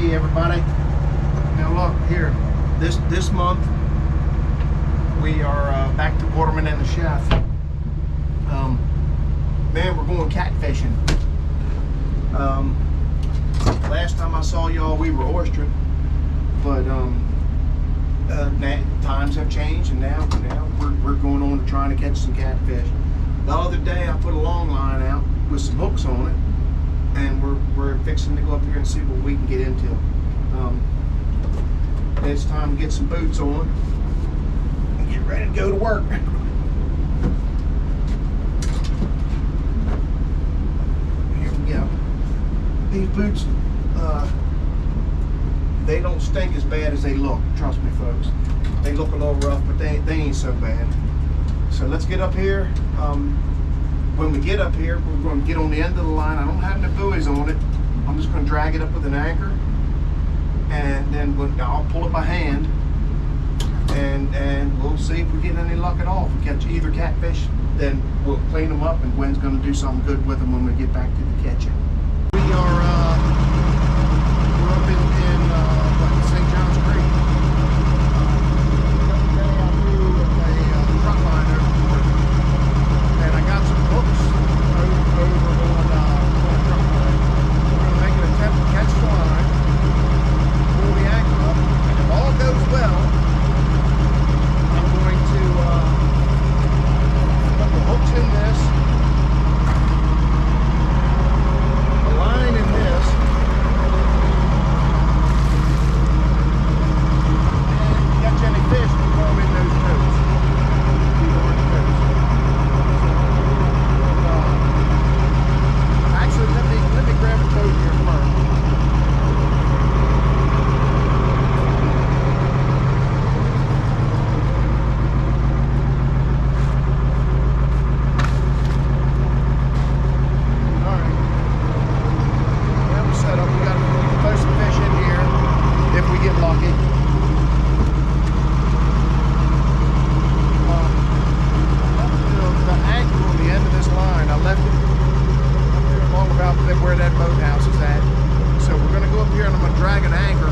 Hey everybody. Now look here. This month we are back to Waterman and the Chef. Man, we're going catfishing. Last time I saw y'all, we were oystering, but times have changed, and now we're going on to trying to catch some catfish. The other day I put a long line out with some hooks on it, and we're fixing to go up here and see what we can get into. It's time to get some boots on and get ready to go to work. Here we go. These boots, they don't stink as bad as they look. Trust me, folks. They look a little rough, but they ain't so bad. So let's get up here. When we get up here, we're going to get on the end of the line. I don't have any buoys on it. I'm just going to drag it up with an anchor, and then I'll pull it by hand, and we'll see if we get any luck at all. If we catch either catfish, then we'll clean them up, and Gwen's going to do something good with them when we get back to the catching. We are we're up in St. John's Creek. The other day I threw a truck line overboard, and I got some hooks over on a truck line. We're going to make an attempt to catch the line, pull the anchor up, and if all goes well, I'm going to put the hooks in this, the line in this, and catch any fish that come in those toes. These orange toes. Actually, let me grab a toad here first. Where that boathouse is at. So we're going to go up here and I'm going to drag an anchor,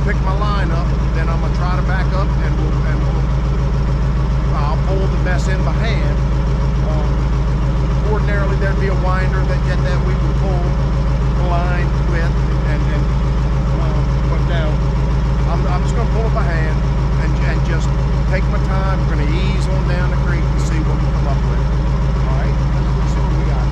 pick my line up, then I'm going to try to back up, and I'll pull the mess in by hand. Ordinarily there'd be a winder that we would pull the line with, but now I'm just going to pull it by hand and just take my time. We're going to ease on down the creek and see what we come up with. All right, let's see what we got.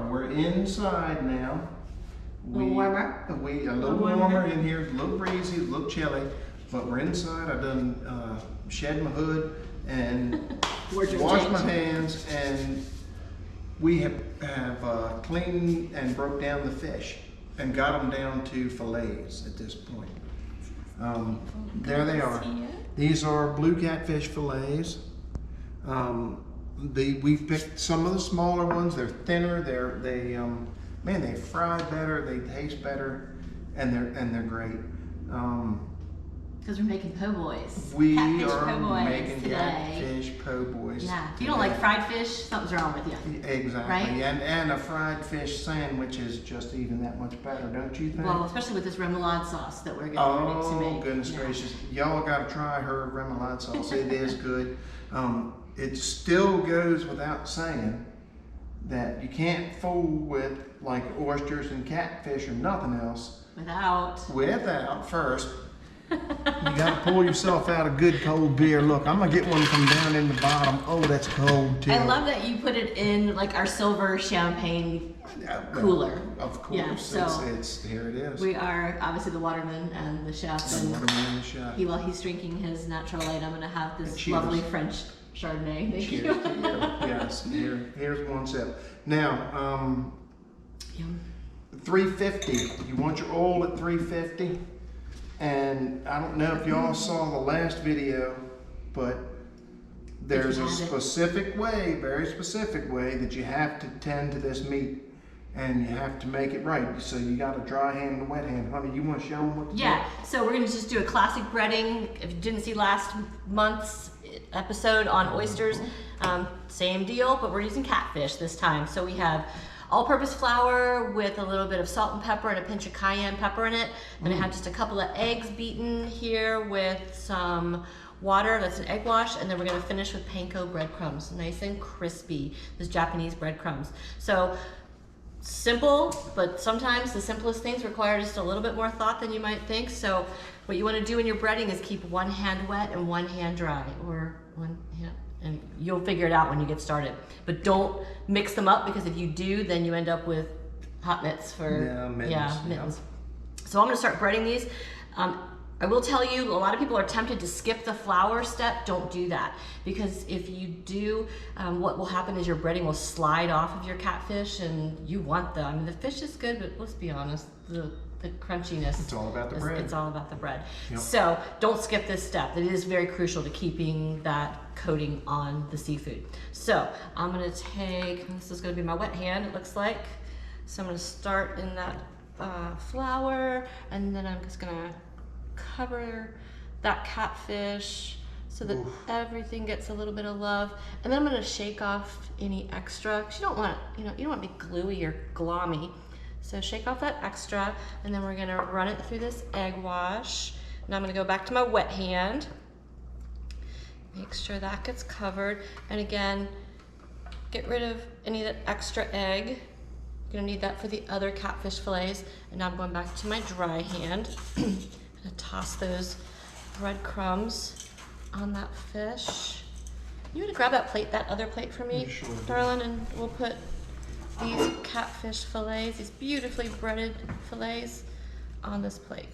We're inside now. A little warmer. A little warmer in here, a little breezy, a little chilly, but we're inside. I done shed my hood and washed my hands, and we have cleaned and broke down the fish and got them down to fillets at this point. There they are. These are blue catfish fillets. We've picked some of the smaller ones. They're thinner. They fry better. They taste better, and they're great. Because we're making po' boys. We catfish are po' boys making today. catfish po' boys. Yeah. If you don't like fried fish, something's wrong with you. Exactly. Right? And a fried fish sandwich is just even that much better, don't you think? Well, especially with this remoulade sauce that we're going to make. Oh, goodness gracious. Y'all got to try her remoulade sauce. It is good. It still goes without saying that you can't fool with like oysters and catfish or nothing else without first. You got to pull yourself out a good cold beer. Look, I'm going to get one from down in the bottom. Oh, that's cold too. I love that you put it in like our silver champagne cooler. Of course. Yeah, so it's here it is. We are obviously the Waterman and the Chef. The Waterman and the Chef. While he's drinking his natural light, I'm going to have this Cheers. lovely French Chardonnay. Thank you. Cheers to you. Yes, here's one sip. Now, 350. You want your oil at 350? And I don't know if y'all saw the last video, but there's a specific way, very specific way that you have to tend to this meat, and you have to make it right. So you got a dry hand and a wet hand. Honey, you want to show them what to do? Yeah, so we're going to just do a classic breading. If you didn't see last month's episode on oysters, same deal, but we're using catfish this time. So we have all-purpose flour with a little bit of salt and pepper and a pinch of cayenne pepper in it. And I have just a couple of eggs beaten here with some water. That's an egg wash. And then we're going to finish with panko breadcrumbs, nice and crispy, those Japanese breadcrumbs. So simple, but sometimes the simplest things require just a little bit more thought than you might think. So what you want to do in your breading is keep one hand wet and one hand dry, or one hand, and you'll figure it out when you get started. But don't mix them up, because if you do, then you end up with hot mitts for mittens. So I'm going to start breading these. I will tell you, a lot of people are tempted to skip the flour step. Don't do that, because if you do, what will happen is your breading will slide off of your catfish, and you want the, I mean, the fish is good, but let's be honest, the crunchiness. It's all about the bread. It's all about the bread. Yep. So don't skip this step. It is very crucial to keeping that coating on the seafood. So I'm gonna take, this is gonna be my wet hand, it looks like. So I'm gonna start in that flour, and then I'm just gonna cover that catfish so that everything gets a little bit of love. And then I'm gonna shake off any extra, because you don't want, you don't want to be gluey or glommy. So shake off that extra, and then we're gonna run it through this egg wash. Now I'm gonna go back to my wet hand. Make sure that gets covered. And again, get rid of any of that extra egg. You're gonna need that for the other catfish fillets. And now I'm going back to my dry hand. I'm gonna toss those breadcrumbs on that fish. You wanna grab that plate, that other plate for me, sure, darling, and we'll put these catfish fillets, these beautifully breaded fillets, on this plate.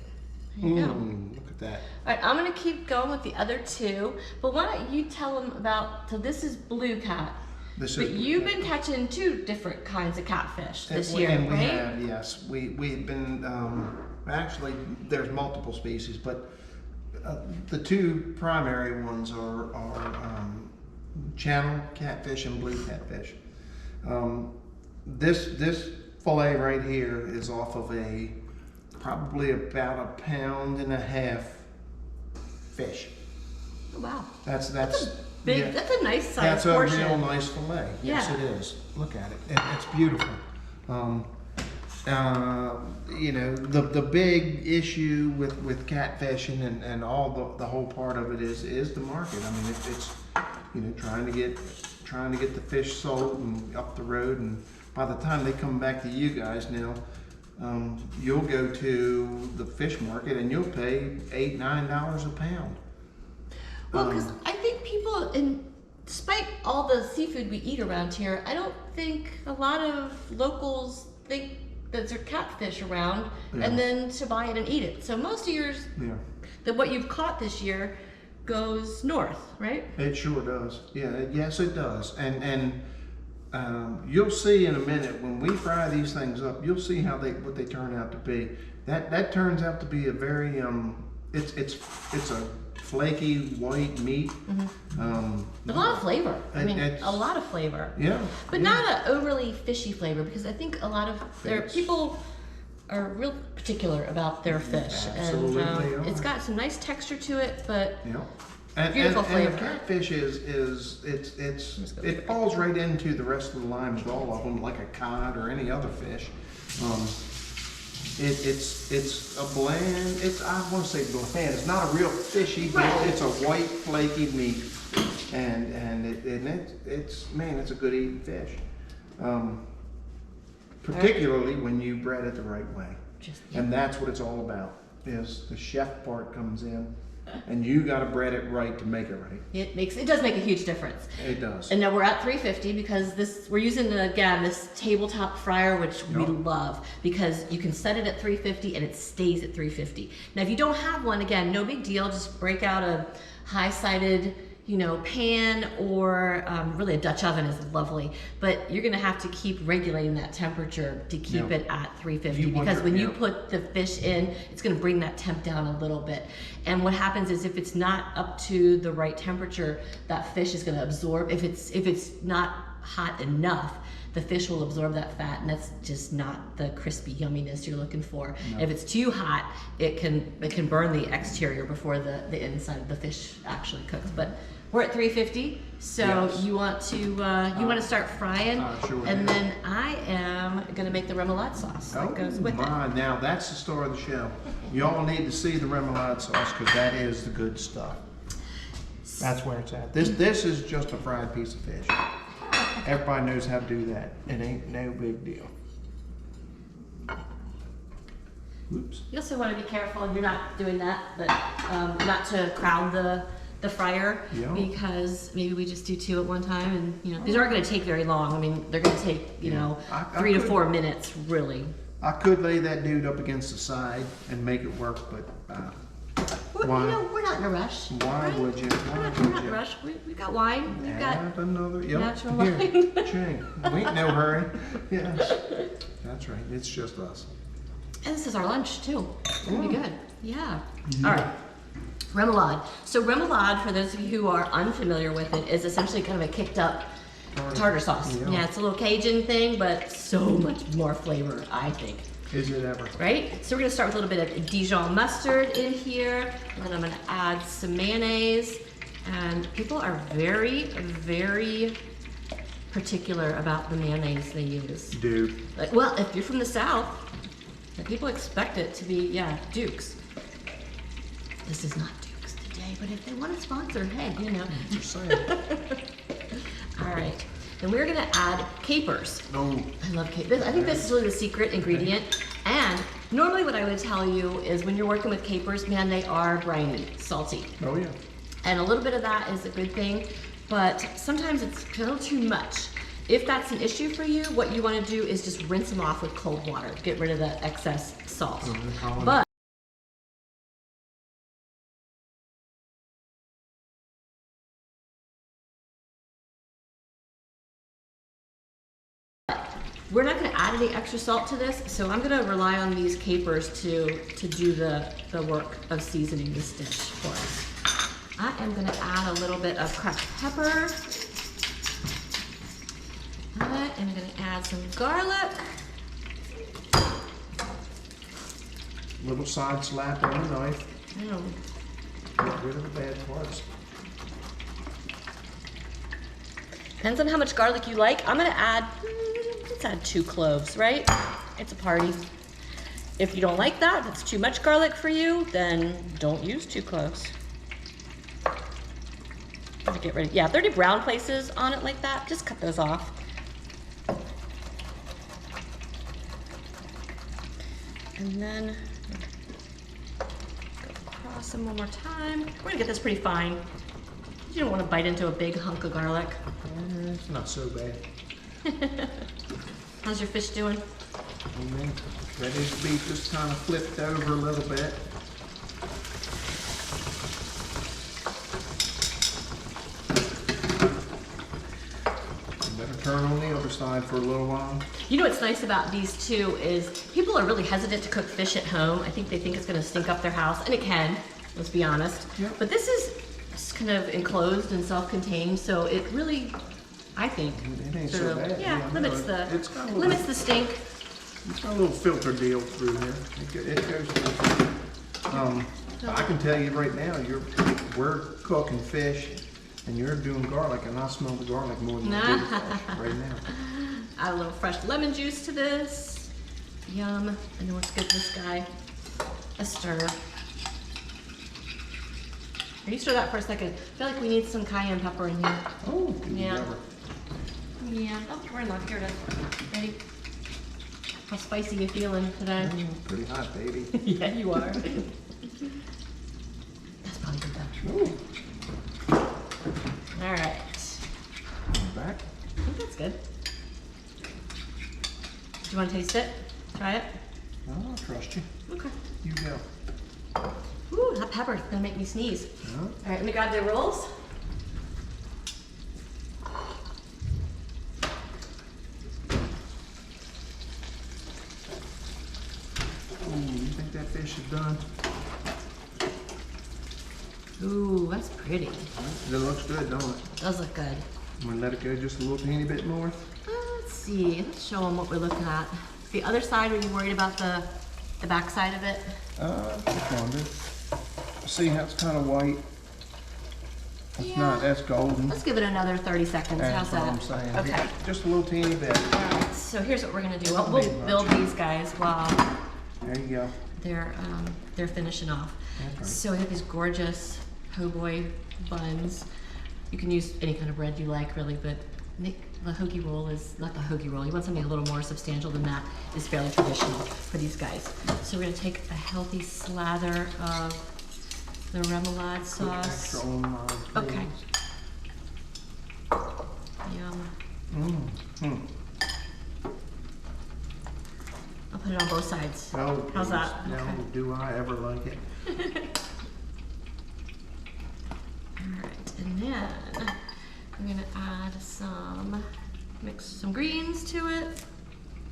There you go. Look at that. All right, I'm gonna keep going with the other two, but why don't you tell them about, so this is blue cat, but you've been catching two different kinds of catfish this year, and we right? have, yes. We've been, actually, there's multiple species, but the two primary ones are channel catfish and blue catfish. This fillet right here is off of probably about 1.5 pound fish. Oh, wow. That's big. Yeah, that's a nice size portion. That's a real nice fillet. Yeah. Yes, it is. Look at it. It's beautiful. You know, the big issue with catfishing and all the whole part of it is the market. I mean, it's you know, trying to get the fish sold and up the road, and by the time they come back to you guys now, you'll go to the fish market and you'll pay $8-9 a pound. Well, because I think people despite all the seafood we eat around here, I don't think a lot of locals think that there's catfish around and then to buy it and eat it. So most of yours, that what you've caught this year goes north, right? It sure does. Yeah, yes it does. And you'll see in a minute when we fry these things up, you'll see how what they turn out to be. That turns out to be a very it's a flaky white meat. A lot of flavor. I mean, a lot of flavor. Yeah. But not an overly fishy flavor, because I think a lot of people are real particular about their fish. Absolutely. And it's got some nice texture to it, but and, beautiful flavor. And the catfish it falls right into the rest of the line with all of them, like a cod or any other fish. It's a bland. I want to say bland. It's not a real fishy, but it's a white flaky meat, and it's a good eating fish. Particularly when you bread it the right way. And that's what it's all about, is the chef part comes in, and you got to bread it right to make it right. It does make a huge difference. It does. And now we're at 350 because we're using again this tabletop fryer, which we love, because you can set it at 350 and it stays at 350. Now if you don't have one, again, no big deal. Just break out a high-sided pan, or really a Dutch oven is lovely, but you're gonna have to keep regulating that temperature to keep it at 350, because when you put the fish in, it's gonna bring that temp down a little bit. And what happens is if it's not up to the right temperature, that fish is gonna absorb. If it's not hot enough, the fish will absorb that fat, and that's just not the crispy yumminess you're looking for. If it's too hot, it can burn the exterior before the inside of the fish actually cooks. But we're at 350, so you want to start frying, and then I am gonna make the remoulade sauce that goes with it. Now that's the star of the show. Y'all need to see the remoulade sauce, because that is the good stuff. That's where it's at. This is just a fried piece of fish. Everybody knows how to do that. It ain't no big deal. Oops. You also want to be careful you're not doing that, but not to crowd the fryer, because maybe we just do 2 at one time, and these aren't going to take very long. I mean, they're going to take 3 to 4 minutes, really. I could lay that dude up against the side and make it work, but why? We're not in a rush. Why would you? We're not in a rush. We've got wine. We've got another natural wine. wine. Ching. We ain't no hurry. Yes, that's right. It's just us. And this is our lunch too. It's gonna be good. Yeah. All right. Remoulade. So remoulade, for those of you who are unfamiliar with it, is essentially kind of a kicked up tartar sauce. Yeah, it's a little Cajun thing, but so much more flavor, I think. Is it ever? Right? So we're gonna start with a little bit of Dijon mustard in here, and then I'm gonna add some mayonnaise. And people are very, very particular about the mayonnaise they use. Dude. Well, if you're from the South, people expect it to be, Duke's. This is not Duke's today, but if they want to sponsor, hey, Just saying. All right. Then we're gonna add capers. No. I love capers. I think this is really the secret ingredient. And normally what I would tell you is when you're working with capers, man, they are briny, salty. Oh yeah. And a little bit of that is a good thing, but sometimes it's a little too much. If that's an issue for you, what you want to do is just rinse them off with cold water to get rid of the excess salt. But we're not going to add any extra salt to this, so I'm going to rely on these capers to do the work of seasoning this dish for us. I am going to add a little bit of cracked pepper. I am going to add some garlic. Little side slap on the knife. Get rid of the bad parts. Depends on how much garlic you like. I'm going to add, let's add 2 cloves, right? It's a party. If you don't like that, if it's too much garlic for you, then don't use 2 cloves. Get rid of, if there are any brown places on it like that, just cut those off. And then go across them one more time. We're gonna get this pretty fine. You don't want to bite into a big hunk of garlic. It's not so bad. How's your fish doing? Okay. Ready to be just kind of flipped over a little bit. Better turn on the other side for a little while. You know what's nice about these two is people are really hesitant to cook fish at home. I think they think it's going to stink up their house, and it can, let's be honest. Yep. But this is just kind of enclosed and self-contained, so it really, I think, It ain't sort so of, bad. yeah, no, limits it's got a the little, limits the stink. It's got a little filter deal through here. It goes through. I can tell you right now, we're cooking fish, and you're doing garlic, and I smell the garlic more than I do the fish right now. Add a little fresh lemon juice to this. Yum. And then let's give this guy a stir. You stir that for a second. I feel like we need some cayenne pepper in here. Oh, good Yeah. never. Yeah. Oh, we're in luck. Here it is. Ready? How spicy you feeling today? Pretty hot, baby. Yeah, you are. That's probably good though. Ooh, All right. back. I think that's good. Do you want to taste it? Try it? I'll trust you. Okay. You go. Ooh, that pepper's gonna make me sneeze. Yeah. All right, let me grab the rolls. Ooh, you think that fish is done? Ooh, that's pretty. It looks good, don't it? Does look good. I'm gonna let it go just a little teeny bit more. Let's see. Let's show them what we're looking at. The other side, are you worried about the back side of it? Just wondered. See how it's kind of white? It's Yeah. not, that's golden. Let's give it another 30 seconds. That's How's what that? I'm saying. Okay. Yeah, just a little teeny bit. All right. So here's what we're gonna do. Don't We'll need much. build these guys while There you go. they're finishing off. That's right. So we have these gorgeous po' boy buns. You can use any kind of bread you like, really, but the hoagie roll is not the hoagie roll. You want something a little more substantial than that. Is fairly traditional for these guys. So we're gonna take a healthy slather of the remoulade sauce. Extra on my Okay. Yum. I'll put it on both sides. Oh, How's that? Now, Okay. do I ever like it? Alright, and then I'm gonna add mix some greens to it.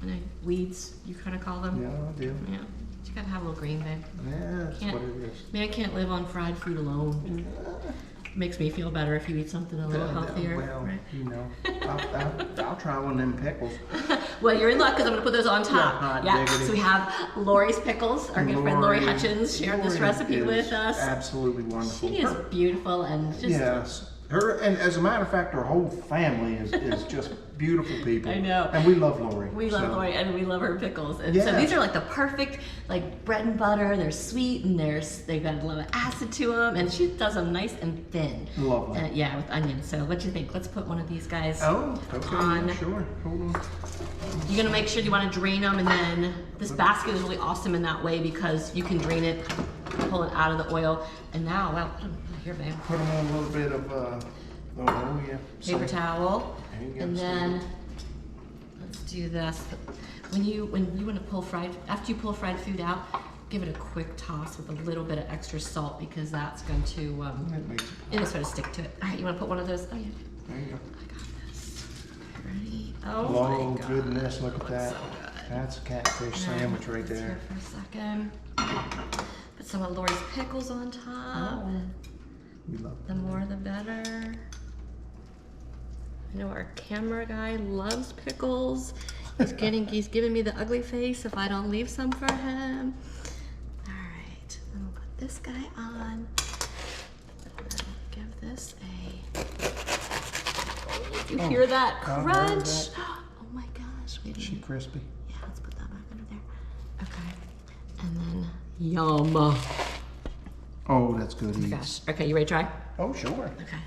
And weeds, you kind of call them. Yeah, I do. Yeah. You gotta have a little green, babe. Yeah, that's Can't- what it is. I mean, I can't live on fried food alone. Makes me feel better if you eat something a little healthier. Well, Right? you know, I'll try one of them pickles. Well, you're in luck because I'm gonna put those on top. hot Yeah. diggity. So we have Lori's pickles. Our good friend Lori Hutchins shared this Lori recipe is with us. Absolutely wonderful. She is beautiful and just. Yes. Her, and as a matter of fact, her whole family is just beautiful people. I know. And we love Lori. We love Lori and we love her pickles. And Yeah. so these are like the perfect, like bread and butter. They're sweet and they've got a lot of acid to them. And she does them nice and thin. Lovely. Yeah, with onions. So what do you think? Let's put one of these guys Oh, okay, on. yeah, sure. Hold on. You're gonna make sure you want to drain them, and then this basket is really awesome in that way because you can drain it, pull it out of the oil. And now, well, put 'em here, babe. Put them on a little bit of, oh yeah. Paper towel, There you go, and then let's do this. When you want to pull after you pull fried food out, give it a quick toss with a little bit of extra salt because that's going to That makes it. it'll sort of stick to it. All right, you want to put one of those? Oh yeah, There you go. I got this. Ready? Oh Oh, my God. goodness, look at that. So good. That's a catfish sandwich right Let's there. here for a second. Put some of Lori's pickles on top. Oh. We love The more the better. I know our camera guy loves pickles. He's giving me the ugly face if I don't leave some for him. All right, then we'll put this guy on. And then give this a. Oh, you hear that I heard crunch? that. Oh my gosh! Wait a Is she minute. crispy? Yeah, let's put that back under there. Okay, and then yum. Oh Oh, that's good. my gosh. Okay, you ready to try? Oh, sure. Okay.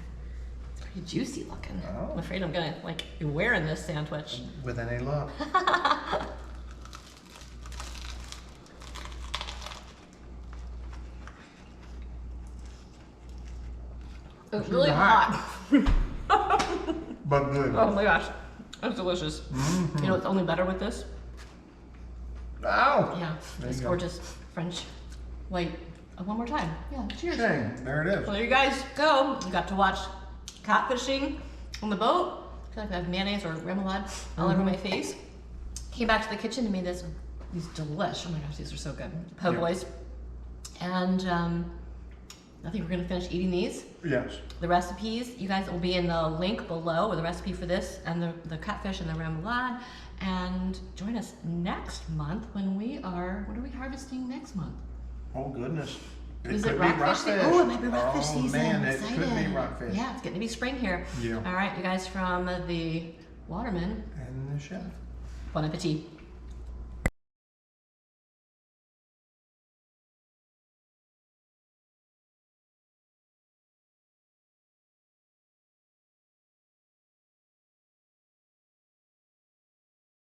It's pretty juicy looking. Oh. I'm afraid I'm gonna be wearing this sandwich. With any luck. It's really hot. But good. Oh my gosh, that's delicious. You know what's only better with this? Ow! Yeah, There this you go. gorgeous French white. One more time. Yeah, cheers. Shame. There it is. So there you guys go. You got to watch catfishing on the boat. I feel like I have mayonnaise or remoulade all over my face. Came back to the kitchen and made these delish. Oh my gosh, these are so good. Po' boys. And I think we're gonna finish eating these. Yes. The recipes, you guys, will be in the link below with the recipe for this and the catfish and the remoulade. And join us next month when what are we harvesting next month? Oh goodness. Is could it be rockfish season? rockfish. Oh, it might be rockfish Oh, season. man, I'm it excited. could be rockfish. Yeah, it's getting to be spring here. Yeah. All right, you guys from the Waterman. And the chef. Bon appetit.